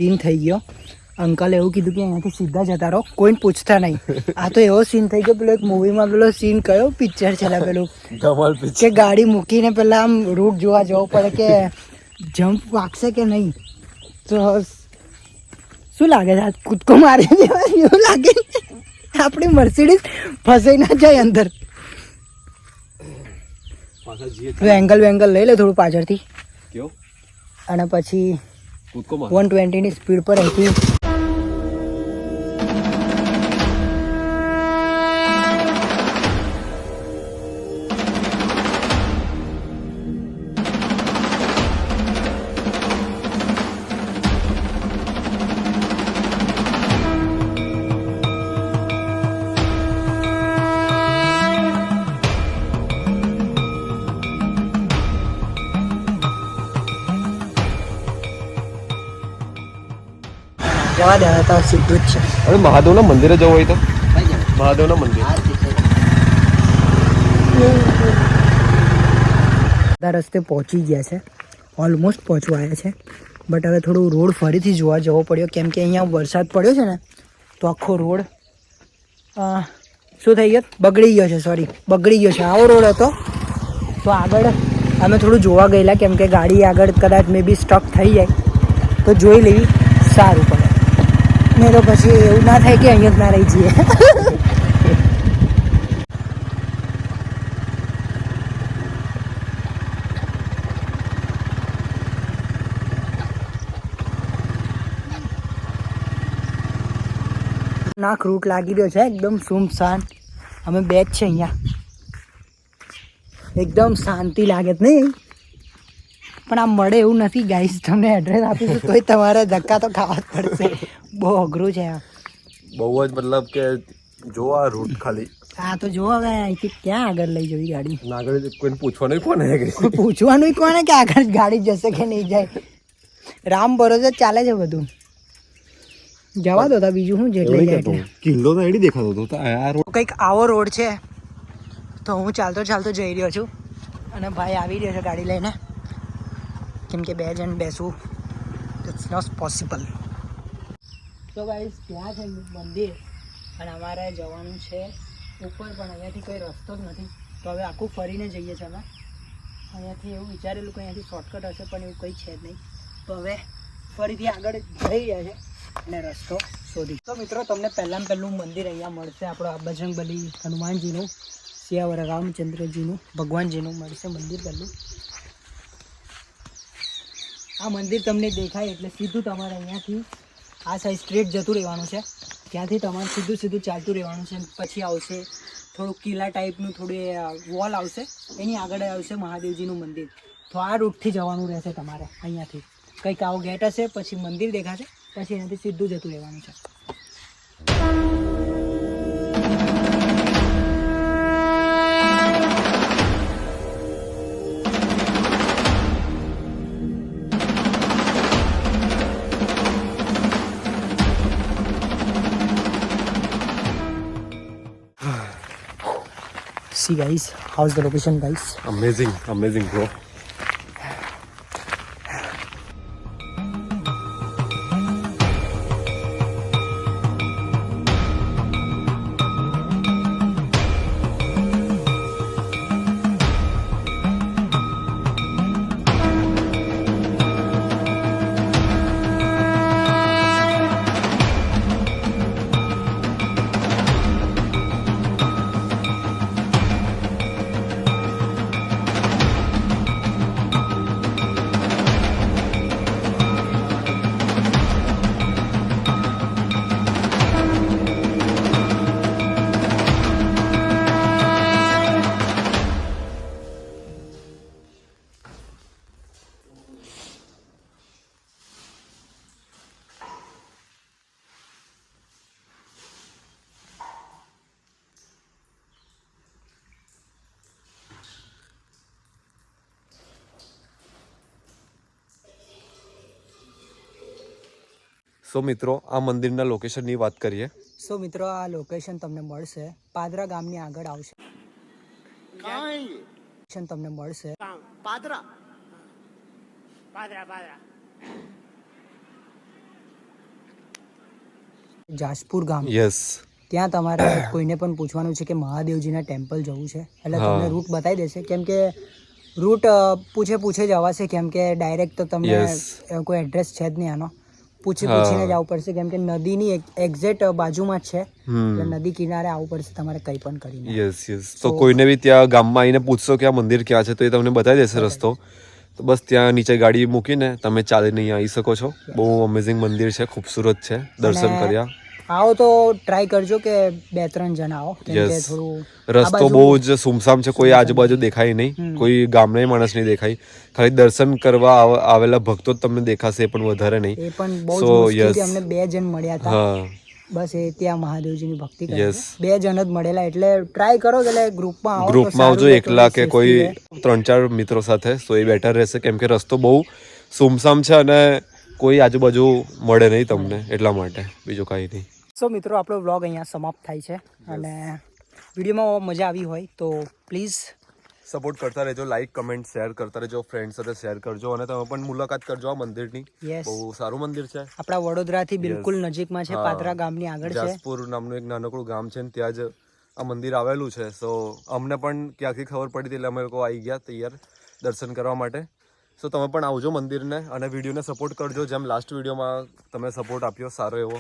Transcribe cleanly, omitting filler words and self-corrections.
Scene થઈ ગયો. Uncle એવું કીધું કે અહીંયાથી સીધા જતા રહો, કોઈને પૂછતા નહીં. આ તો એવો સીન થઈ ગયો, પેલો એક મૂવીમાં પેલો સીન કયો પિક્ચર છે પેલું કે ગાડી મૂકીને પેલા આમ રૂટ જોવા જવું પડે કે જમ્પ વાગશે કે નહીં. તો શું લાગે છે, કૂદકો મારી દેવાય એવું લાગે આપણી મર્સિડીઝ ફસાઈ ના જાય અંદર. એંગલ વેંગલ લઈ લે થોડું પાછળથી અને પછી 120 ની સ્પીડ પર હતી. જવા દે તો સીધું જ છે. અરે મહાદેવના મંદિરે જવું હોય તો મહાદેવના મંદિર બધા રસ્તે પહોંચી ગયા છે, ઓલમોસ્ટ પહોંચવા આવ્યા છે. બટ હવે થોડું રોડ ફરીથી જોવા જવો પડ્યો કેમ કે અહીંયા વરસાદ પડ્યો છે ને તો આખો રોડ શું થઈ ગયો, બગડી ગયો છે. સોરી, બગડી ગયો છે. આવો રોડ હતો તો આગળ અમે થોડું જોવા ગયેલા કેમ કે ગાડી આગળ કદાચ મે બી સ્ટક થઈ જાય તો જોઈ લેવી સારું પડે, નહીં તો પછી એવું ના થાય કે અહીંયા જ ના રહી જઈએ. નાક રૂટ લાગી રહ્યો છે એકદમ સુમસાન. અમે બે જ છે અહીંયા, એકદમ શાંતિ લાગે જ નહીં. પણ આ મળે એવું નથી ગાઈસ, તમને એડ્રેસ આપીશું તોય તમારે ધક્કા તો ખાવા જ પડશે. બહુ અઘરું છે આ, બહુ જ મતલબ કે જો આ રૂટ ખાલી હા તો જો હવે અહીંથી ક્યાં આગળ લઈ જવી ગાડી. આગળ કોઈને પૂછવાનું કોને પૂછવાનું કોને કે આગળ ગાડી જશે કે નહીં જાય. રામ ભરોસે ચાલે છે બધું. જવા દો બીજું શું જેટલે કિલ્લો તો એડી દેખાતો હતો. કંઈક આવો રોડ છે તો હું ચાલતો ચાલતો જઈ રહ્યો છું અને ભાઈ આવી રહ્યો છે ગાડી લઈને કેમ કે 2 જણ બેસવું ઇટ્સ નોટ પોસિબલ. તો ગાઈસ ત્યાં છે મંદિર અને અમારે જવાનું છે ઉપર, પણ અહીંયાથી કોઈ રસ્તો જ નથી તો હવે આખું ફરીને જઈએ છીએ અમે. અહીંયાથી એવું વિચારેલું કે અહીંયાથી શોર્ટકટ હશે પણ એવું કંઈ છે જ નહીં. તો હવે ફરીથી આગળ જઈ રહ્યા છે અને રસ્તો શોધી. તો મિત્રો તમને પહેલું મંદિર અહીંયા મળશે આપણો બજરંગબલી હનુમાનજીનું, સિયાવર રામચંદ્રજીનું, ભગવાનજીનું મળશે મંદિર પહેલું. આ મંદિર તમને દેખાય એટલે સીધું તમારે અહીંયાથી આ સાઈડ સ્ટ્રેટ જતું રહેવાનું છે. ત્યાંથી તમારે સીધું ચાલતું રહેવાનું છે. પછી આવશે થોડું કિલ્લા ટાઈપનું થોડું વોલ આવશે, એની આગળ આવશે મહાદેવજીનું મંદિર. તો આ રૂટથી જવાનું રહેશે તમારે. અહીંયાથી કંઈક આવો ગેટ હશે, પછી મંદિર દેખાશે, પછી એનાથી સીધું જતું રહેવાનું છે. See guys, how's the location guys? Amazing bro. સો મિત્રો આ મંદિરના લોકેશનની વાત કરીએ. સો મિત્રો આ લોકેશન તમને મળશે પાદરા ગામની આગળ આવશે. તમને મળશે પાદરા પાદરા પાદરા જાસપુર ગામ, યસ ત્યાં તમારે કોઈને પણ પૂછવાનું છે કે મહાદેવજીના ટેમ્પલ જવું છે એટલે તમને રૂટ બતાવી દેશે. કેમ કે રૂટ પૂછે જવાશે, કેમ કે ડાયરેક્ટ તો તમને કોઈ એડ્રેસ છે જ નહીં આનો. પૂછીને જ આવવું પડશે, કેમ કે નદીની એક્ઝેક્ટ બાજુમાં જ છે એટલે નદી કિનારે આવવું પડશે તમારે કંઈ પણ કરીને. યસ તો કોઈને બી ત્યાં ગામમાં આવીને પૂછશો કે આ મંદિર ક્યાં છે તો એ તમને બતાવી દેશે રસ્તો. તો બસ ત્યાં નીચે ગાડી મૂકીને તમે ચાલીને અહીં આવી શકો છો. બહુ અમેઝિંગ મંદિર છે, ખૂબસૂરત છે. દર્શન કર્યા. આવો તો ટ્રાય કરજો કે 2-3 જણા આવો, કેમ કે થોડું રસ્તો બહુ જ સુમસામ છે, કોઈ આજુબાજુ દેખાય નહીં, કોઈ ગામના માણસ નહીં દેખાય, ખાલી દર્શન કરવા આવેલા ભક્તો જ તમને દેખાશે, એ પણ વધારે નહીં. એ પણ બહુ જ મુશ્કેલથી અમને 2 જણ મળ્યા હતા. બસ એ ત્યાં મહાદેવજીની ભક્તિ કરે છે. 2 જણ જ મળેલા, એટલે ટ્રાય કરો કે ગ્રુપમાં આવો. ગ્રુપમાં આવજો, એકલા કે કોઈ 3-4 મિત્રો સાથે, તો એ બેટર રહેશે. કેમ કે રસ્તો બહુ સુમસામ છે અને કોઈ આજુબાજુ મળે નહીં તમને, એટલા માટે, બીજું કાંઈ નહીં. સો મિત્રો, આપણો વ્લોગ અહીંયા સમાપ્ત થાય છે અને વિડીયોમાં મજા આવી હોય તો પ્લીઝ સપોર્ટ કરતા રહેજો, લાઈક કમેન્ટ શેર કરતા રહેજો, ફ્રેન્ડ સાથે શેર કરજો અને તમે પણ મુલાકાત કરજો આ મંદિરની. બહુ સારું મંદિર છે. આપણા વડોદરાથી બિલકુલ નજીકમાં છે, પાદરા ગામની આગળ છે. જાસપુર નામનું એક નાનકડું ગામ છે ને ત્યાં જ આ મંદિર આવેલું છે. સો અમને પણ ક્યાંકથી ખબર પડી હતી એટલે અમે લોકો આવી ગયા તૈયાર દર્શન કરવા માટે. સો તમે પણ આવજો મંદિરને અને વિડીયોને સપોર્ટ કરજો, જેમ લાસ્ટ વિડીયોમાં તમે સપોર્ટ આપ્યો સારો એવો.